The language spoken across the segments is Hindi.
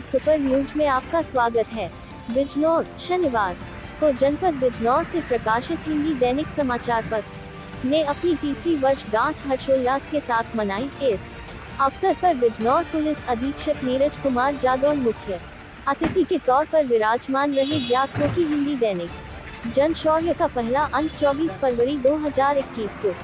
सुपर न्यूज में आपका स्वागत है। बिजनौर, शनिवार को जनपद बिजनौर से प्रकाशित हिंदी दैनिक समाचार पत्र ने अपनी तीसरी वर्षगांठ हर्षोल्लास के साथ मनाई। इस अवसर पर बिजनौर पुलिस अधीक्षक नीरज कुमार जादौन मुख्य अतिथि के तौर पर विराजमान रहे। ज्ञात हो कि हिंदी दैनिक जन शौर्य का पहला अंक 24 फरवरी 2021 को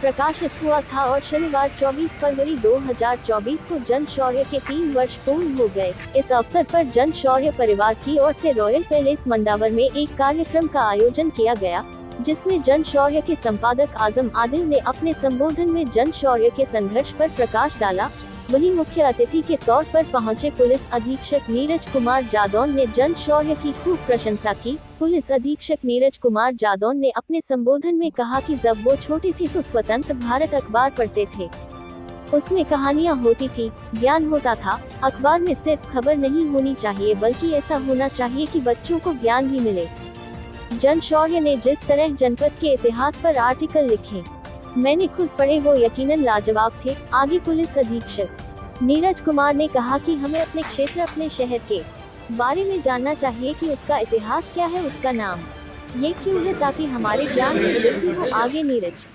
प्रकाशित हुआ था और शनिवार 24 फरवरी 2024 को जन शौर्य के 3 वर्ष पूर्ण हो गए। इस अवसर पर जन शौर्य परिवार की ओर से रॉयल पैलेस मंडावर में एक कार्यक्रम का आयोजन किया गया, जिसमें जन शौर्य के संपादक आजम आदिल ने अपने संबोधन में जन शौर्य के संघर्ष पर प्रकाश डाला। वहीं मुख्य अतिथि के तौर पर पहुंचे पुलिस अधीक्षक नीरज कुमार जादौन ने जन शौर्य की खूब प्रशंसा की। पुलिस अधीक्षक नीरज कुमार जादौन ने अपने संबोधन में कहा कि जब वो छोटे थे तो स्वतंत्र भारत अखबार पढ़ते थे। उसमें कहानियां होती थी, ज्ञान होता था। अखबार में सिर्फ खबर नहीं होनी चाहिए, बल्कि ऐसा होना चाहिए कि बच्चों को ज्ञान भी मिले। जन शौर्य ने जिस तरह जनपद के इतिहास पर आर्टिकल लिखे, मैंने खुद पढ़े, वो यकीनन लाजवाब थे। आगे पुलिस अधीक्षक नीरज कुमार ने कहा कि हमें अपने क्षेत्र, अपने शहर के बारे में जानना चाहिए कि उसका इतिहास क्या है, उसका नाम ये क्यों है, ताकि हमारे ज्ञान में वृद्धि हो। आगे नीरज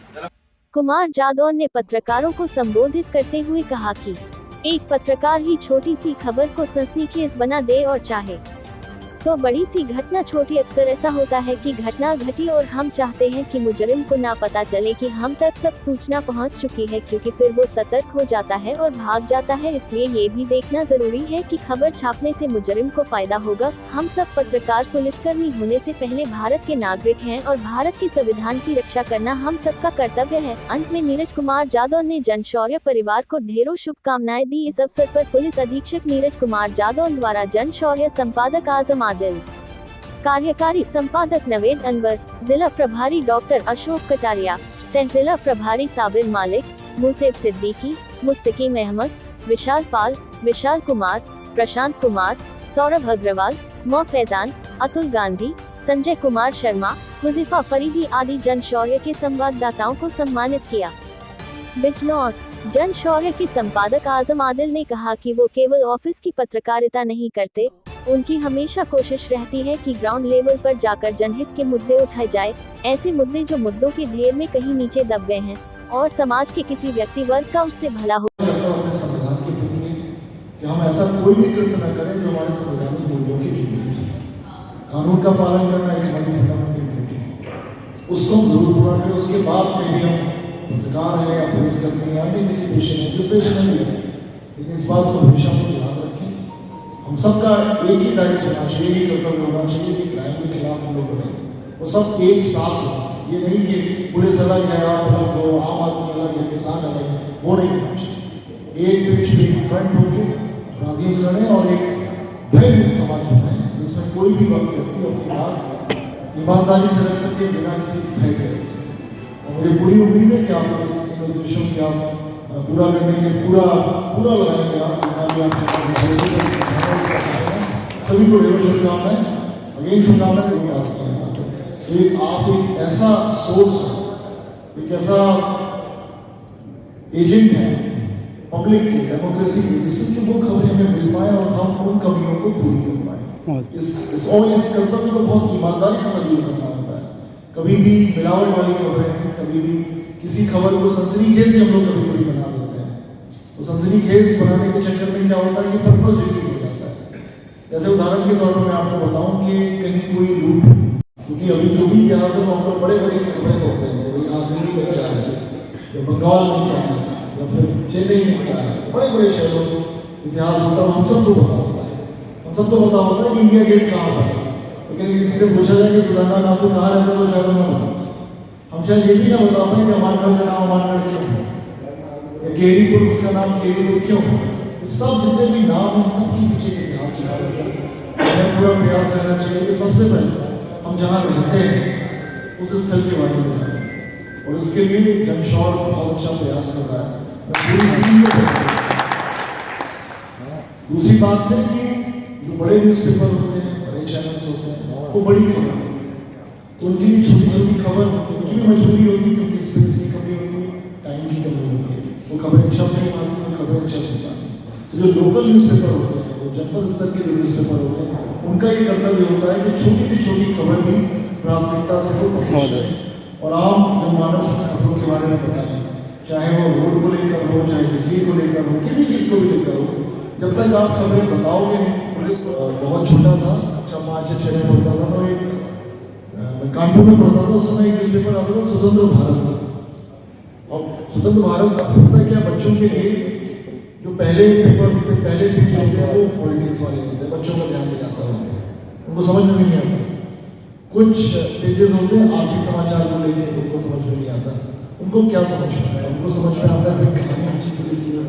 कुमार जादौन ने पत्रकारों को संबोधित करते हुए कहा कि एक पत्रकार ही छोटी सी खबर को सनसनीखेज बना दे और चाहे तो बड़ी सी घटना छोटी। अक्सर ऐसा होता है कि घटना घटी और हम चाहते हैं कि मुजरिम को ना पता चले कि हम तक सब सूचना पहुंच चुकी है, क्योंकि फिर वो सतर्क हो जाता है और भाग जाता है। इसलिए ये भी देखना जरूरी है कि खबर छापने से मुजरिम को फायदा होगा। हम सब पत्रकार पुलिसकर्मी होने से पहले भारत के नागरिक हैं और भारत के संविधान की रक्षा करना हम सबका कर्तव्य है। अंत में नीरज कुमार जादौन ने जन शौर्य परिवार को ढेरों शुभकामनाएं दी। इस अवसर पर पुलिस अधीक्षक नीरज कुमार जादौन द्वारा जन शौर्य संपादक आजम आदिल, कार्यकारी संपादक नवेद अनवर, जिला प्रभारी डॉक्टर अशोक कटारिया, सह जिला प्रभारी साबिर मालिक, मुसेब सिद्दीकी, मुस्तकीम अहमद, विशाल पाल, विशाल कुमार, प्रशांत कुमार, सौरभ अग्रवाल, मौ फैजान, अतुल गांधी, संजय कुमार शर्मा, हुजीफा फरीदी आदि जन शौर्य के संवाददाताओं को सम्मानित किया। बिजनौर जन शौर्य के संपादक आजम आदिल ने कहा कि वो केवल ऑफिस की पत्रकारिता नहीं करते, उनकी हमेशा कोशिश रहती है कि ग्राउंड लेवल पर जाकर जनहित के मुद्दे उठाए जाए, ऐसे मुद्दे जो मुद्दों के ढेर में कहीं नीचे दब गए हैं और समाज के किसी व्यक्ति वर्ग का उससे भला हो। संविधान के प्रति कि हम ऐसा कोई भी कृत्य न करें जो हमारे संवैधानिक मूल्यों की विरुद्ध है। कानून का पालन करना एक हमारी फंडामेंटल ड्यूटी है, उसको हम जरूर पूरा करें। उसके बाद में भी हम पत्रकार हैं या पुलिस कर्मी या अन्य किसी पेशे में, जिस पेशे में भी है, लेकिन इस बात को हमेशा हम ध्यान रखें, हम सबका एक ही दायित्व होना चाहिए, एक कर्तव्य होना चाहिए कि क्राइम के खिलाफ हम लोग बने, वो सब एक साथ हो। ये नहीं कि पुलिस अलग है, आप अलग हो, आम आदमी अलग है, किसान अलग है, वो नहीं होना चाहिए। एक पेज पे एक फ्रंट होकर अपराधियों से लड़े और एक भयमुक्त समाज बनाए, जिसमें कोई भी व्यक्ति अपनी बात ईमानदारी से रख सके, बिना किसी भय के रख सके। और मुझे पूरी उम्मीद है कि आप इस उद्देश्यों की आप पूरा करने के लिए पूरा लगाएंगे। आप सभी को ढेरों शुभकामनाएं, अगेन शुभकामनाएं देंगे। आप एक ऐसा सोर्स है, एक ऐसा एजेंट है पब्लिक के, डेमोक्रेसी की, जिससे वो खबरें हमें मिल पाए और हम उन कमियों को पूरी कर पाए। इस कर्तव्य को बहुत ईमानदारी से सभी करना होता है। कभी भी मिलावट वाली खबरें नहीं, कभी भी किसी खबर को सनसनीखेज भी हम लोग कभी कभी बना देते हैं। तो सनसनीखेज बनाने के चक्कर में क्या होता है कि पर्पस डिफीट हो जाता है। जैसे उदाहरण के तौर पर मैं आपको बताऊं कि कहीं कोई लूट, क्योंकि अभी जो भी इतिहास है वहाँ पर बड़े बड़े खबरें होते हैं कि भाई दिल्ली में क्या है, या बंगाल में क्या है, या फिर चेन्नई में क्या है, बड़े बड़े शहरों में इतिहास होता है। हम सबको पता होता है, हम सबको पता होता है कि इंडिया गेट कहाँ पर है, लेकिन किसी से पूछा जाए कि खुदाना नाम तो कहाँ रहता है, तो शहरों में होता है। हम शायद ये भी ना बता पाए कि अमानगढ़ का नाम अमानगढ़ क्यों है, या केरीपुर उसका नाम केरीपुर क्यों है। सब जितने भी नाम हैं, सबके पीछे के इतिहास हमें पूरा प्रयास करना चाहिए कि सबसे पहले हम जहाँ रहते हैं उस स्थल के बारे में जानें, और इसके लिए जन शौर्य बहुत अच्छा प्रयास कर रहा है। दूसरी बात है कि जो बड़े न्यूज़पेपर होते हैं, बड़े चैनल्स होते हैं, वो बड़ी खबर, तो उनके लिए छोटी छोटी खबर, उनकी भी मजबूरी होती है, क्योंकि स्पेस की कमी होती है, टाइम की कमी होती है, वो खबरें छप नहीं पाती, वो खबरें छप नहीं पाती। तो जो लोकल न्यूज़पेपर होते हैं वो जनपद स्तर के जो न्यूज़पेपर होते हैं, उनका ये कर्तव्य होता है कि छोटी से छोटी खबर भी प्राथमिकता से वो पब्लिश करें और आम जनमानस में खबरों के बारे में बताएं, चाहे वो रोड को लेकर हो, चाहे बिजली को लेकर हो, किसी चीज़ को भी लेकर हो। जब तक आप खबरें बताओगे नहीं, पुलिस को बहुत छोटा था, 5-6 में पढ़ता था, तो एक मैं कानपुर में पढ़ता था, उस समय एक न्यूज़पेपर आता था स्वतंत्र भारत। और स्वतंत्र भारत होता क्या, बच्चों के लिए जो पहले पेपर पहले पेज होते हैं वो पॉलिटिक्स वाले होते हैं, बच्चों का ध्यान दिलाता है, उनको समझ में भी नहीं आता। कुछ पेजेस होते हैं आर्थिक समाचार को लेकर, उनको समझ में नहीं आता। उनको क्या समझ में आता है? उनको समझ में आता है कोई कहानी अच्छी से लिखी है,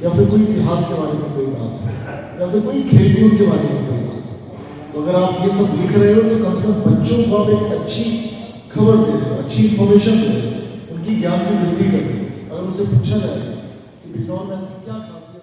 या फिर कोई इतिहास के बारे में कोई बात है, या फिर कोई खेलकूद के बारे में कोई बात है। तो अगर आप ये सब लिख रहे हो तो कम से कम बच्चों को आप एक अच्छी खबर दे रहे हो, अच्छी इन्फॉर्मेशन दे रहे हो, उनकी ज्ञान की वृद्धि कर रहे हो। अगर उनसे पूछा जाए कि बिजनौर में ऐसी क्या खासियत